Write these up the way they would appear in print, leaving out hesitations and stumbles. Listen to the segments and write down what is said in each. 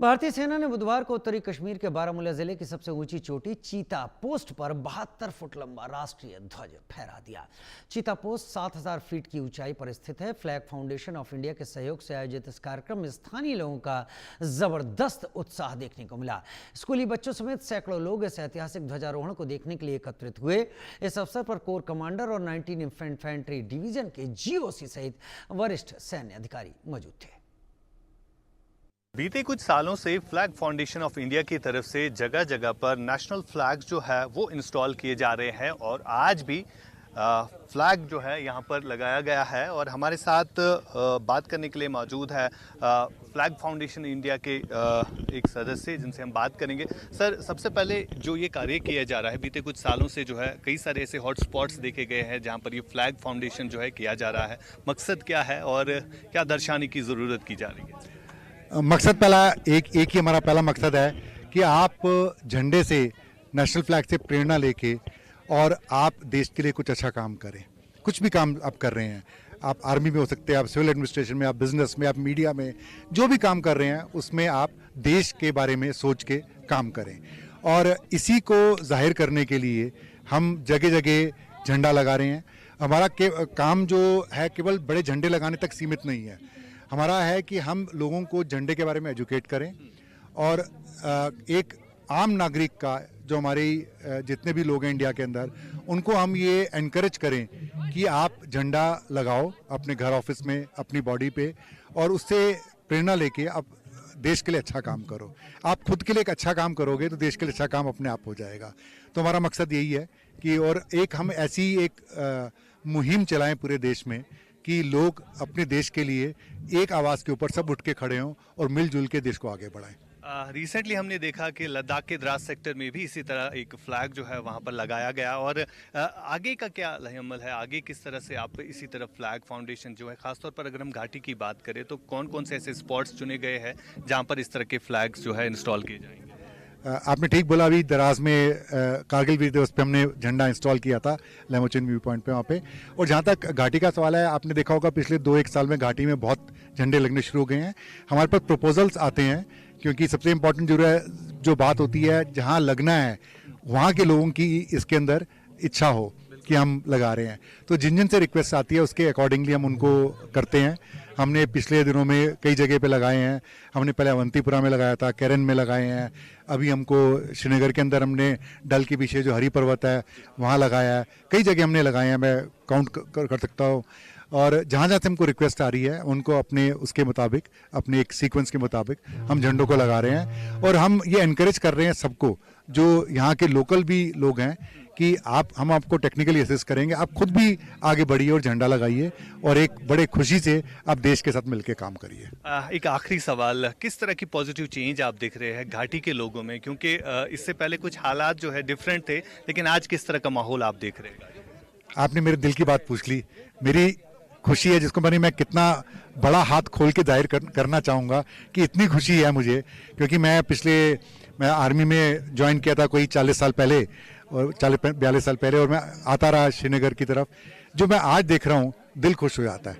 भारतीय सेना ने बुधवार को उत्तरी कश्मीर के बारामूला जिले की सबसे ऊंची चोटी चीता पोस्ट पर 72 फुट लंबा राष्ट्रीय ध्वज फहरा दिया। चीता पोस्ट 7000 फीट की ऊंचाई पर स्थित है। फ्लैग फाउंडेशन ऑफ इंडिया के सहयोग से आयोजित इस कार्यक्रम में स्थानीय लोगों का जबरदस्त उत्साह देखने को मिला। स्कूली बच्चों समेत सैकड़ों लोग इस ऐतिहासिक ध्वजारोहण को देखने के लिए एकत्रित हुए। इस अवसर पर कोर कमांडर और 19 इन्फेंट्री डिवीजन के जीओसी सहित वरिष्ठ सैन्य अधिकारी मौजूद थे। बीते कुछ सालों से फ्लैग फाउंडेशन ऑफ इंडिया की तरफ से जगह जगह पर नेशनल फ्लैग जो है वो इंस्टॉल किए जा रहे हैं और आज भी फ्लैग जो है यहाँ पर लगाया गया है। और हमारे साथ बात करने के लिए मौजूद है फ्लैग फाउंडेशन इंडिया के एक सदस्य जिनसे हम बात करेंगे। सर, सबसे पहले जो ये कार्य किया जा रहा है बीते कुछ सालों से जो है कई सारे ऐसे हॉट स्पॉट्स देखे गए हैं जहाँ पर ये फ्लैग फाउंडेशन जो है किया जा रहा है, मकसद क्या है और क्या दर्शाने की ज़रूरत की जा रही है? मकसद पहला एक ही हमारा पहला मकसद है कि आप झंडे से, नेशनल फ्लैग से प्रेरणा लेके और आप देश के लिए कुछ अच्छा काम करें। कुछ भी काम आप कर रहे हैं, आप आर्मी में हो सकते हैं, आप सिविल एडमिनिस्ट्रेशन में, आप बिजनेस में, आप मीडिया में, जो भी काम कर रहे हैं उसमें आप देश के बारे में सोच के काम करें। और इसी को जाहिर करने के लिए हम जगह जगह झंडा लगा रहे हैं। हमारा काम जो है केवल बड़े झंडे लगाने तक सीमित नहीं है। हमारा है कि हम लोगों को झंडे के बारे में एजुकेट करें और एक आम नागरिक का, जो हमारे जितने भी लोग हैं इंडिया के अंदर, उनको हम ये एनकरेज करें कि आप झंडा लगाओ अपने घर, ऑफिस में, अपनी बॉडी पे, और उससे प्रेरणा लेके आप देश के लिए अच्छा काम करो। आप खुद के लिए एक अच्छा काम करोगे तो देश के लिए अच्छा काम अपने आप हो जाएगा। तो हमारा मकसद यही है कि और एक हम ऐसी एक मुहिम चलाएं पूरे देश में कि लोग अपने देश के लिए एक आवाज़ के ऊपर सब उठ के खड़े हों और मिलजुल के देश को आगे बढ़ाएं। रिसेंटली हमने देखा कि लद्दाख के द्रास सेक्टर में भी इसी तरह एक फ्लैग जो है वहाँ पर लगाया गया। और आगे का क्या अमल है, आगे किस तरह से आप इसी तरह फ्लैग फाउंडेशन जो है, खासतौर पर अगर हम घाटी की बात करें तो कौन कौन से ऐसे स्पॉट्स चुने गए हैं जहाँ पर इस तरह के फ्लैग्स जो है इंस्टॉल किए जाएंगे? आपने ठीक बोला, अभी दराज में कारगिल विजय दिवस पे हमने झंडा इंस्टॉल किया था लेमोचिन व्यू पॉइंट पे, वहाँ पे। और जहाँ तक घाटी का सवाल है, आपने देखा होगा पिछले 2-1 साल में घाटी में बहुत झंडे लगने शुरू हो गए हैं। हमारे पास प्रपोजल्स आते हैं क्योंकि सबसे इम्पोर्टेंट जो बात होती है, जहाँ लगना है वहाँ के लोगों की इसके अंदर इच्छा हो कि हम लगा रहे हैं। तो जिन जिन से रिक्वेस्ट आती है उसके अकॉर्डिंगली हम उनको करते हैं। हमने पिछले दिनों में कई जगह पे लगाए हैं। हमने पहले अवंतीपुरा में लगाया था, केरन में लगाए हैं। अभी हमको श्रीनगर के अंदर हमने डल के पीछे जो हरी पर्वत है वहाँ लगाया है। कई जगह हमने लगाए हैं, मैं काउंट कर सकता हूँ। और जहाँ जहाँ से हमको रिक्वेस्ट आ रही है उनको अपने उसके मुताबिक, अपने एक सीक्वेंस के मुताबिक हम झंडों को लगा रहे हैं। और हम ये एनकरेज कर रहे हैं सबको, जो यहाँ के लोकल भी लोग हैं, कि हम आपको टेक्निकली असिस्ट करेंगे, आप खुद भी आगे बढ़िए और झंडा लगाइए और एक बड़े खुशी से आप देश के साथ मिलकर काम करिए। एक आखिरी सवाल, किस तरह की पॉजिटिव चेंज आप देख रहे हैं घाटी के लोगों में, क्योंकि इससे पहले कुछ हालात जो है डिफरेंट थे, लेकिन आज किस तरह का माहौल आप देख रहे हैं? आपने मेरे दिल की बात पूछ ली। मेरी खुशी है जिसको मैं कितना बड़ा हाथ खोल के जाहिर करना चाहूँगा कि इतनी खुशी है मुझे, क्योंकि मैं आर्मी में ज्वाइन किया था कोई 40 साल पहले, और 40-42 साल पहले, और मैं आता रहा श्रीनगर की तरफ। जो मैं आज देख रहा हूँ, दिल खुश हो जाता है।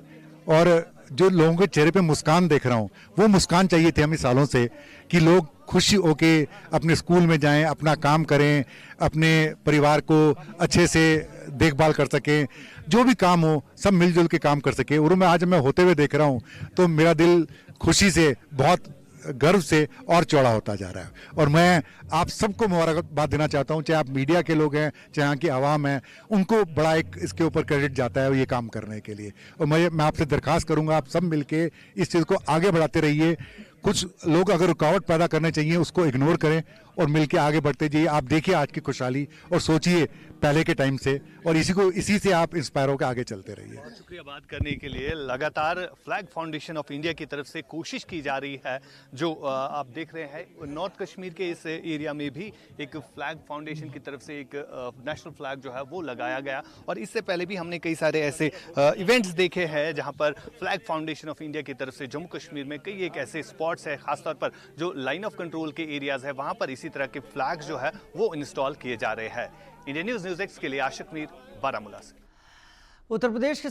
और जो लोगों के चेहरे पे मुस्कान देख रहा हूँ, वो मुस्कान चाहिए थी हमें सालों से, कि लोग खुशी होके अपने स्कूल में जाएं, अपना काम करें, अपने परिवार को अच्छे से देखभाल कर सकें, जो भी काम हो सब मिलजुल के काम कर सके। और आज मैं होते हुए देख रहा हूँ तो मेरा दिल खुशी से, बहुत गर्व से और चौड़ा होता जा रहा है। और मैं आप सबको मुबारकबाद देना चाहता हूं, चाहे आप मीडिया के लोग हैं, चाहे यहाँ की आवाम है, उनको बड़ा एक इसके ऊपर क्रेडिट जाता है ये काम करने के लिए। और मैं आपसे दरखास्त करूंगा, आप सब मिलके इस चीज़ को आगे बढ़ाते रहिए। कुछ लोग अगर रुकावट पैदा करने चाहिए उसको इग्नोर करें और मिलके आगे बढ़ते जाइए। आप देखिए आज की खुशहाली और सोचिए पहले के टाइम से, और इसी से आप इंस्पायर होकर आगे चलते रहिए। बहुत शुक्रिया बात करने के लिए। लगातार फ्लैग फाउंडेशन ऑफ इंडिया की तरफ से कोशिश की जा रही है। जो आप देख रहे हैं नॉर्थ कश्मीर के इस एरिया में भी एक फ्लैग फाउंडेशन की तरफ से एक नेशनल फ्लैग जो है वो लगाया गया। और इससे पहले भी हमने कई सारे ऐसे इवेंट्स देखे हैं जहां पर फ्लैग फाउंडेशन ऑफ इंडिया की तरफ से जम्मू कश्मीर में कई एक ऐसे स्पॉट्स है, खासतौर पर जो लाइन ऑफ कंट्रोल के एरियाज है, वहां पर इसी तरह के फ्लैग्स जो है वो इंस्टॉल किए जा रहे हैं। इंडिया न्यूज़ एक्स के लिए आशिक मीर, बारामूला से। उत्तर प्रदेश के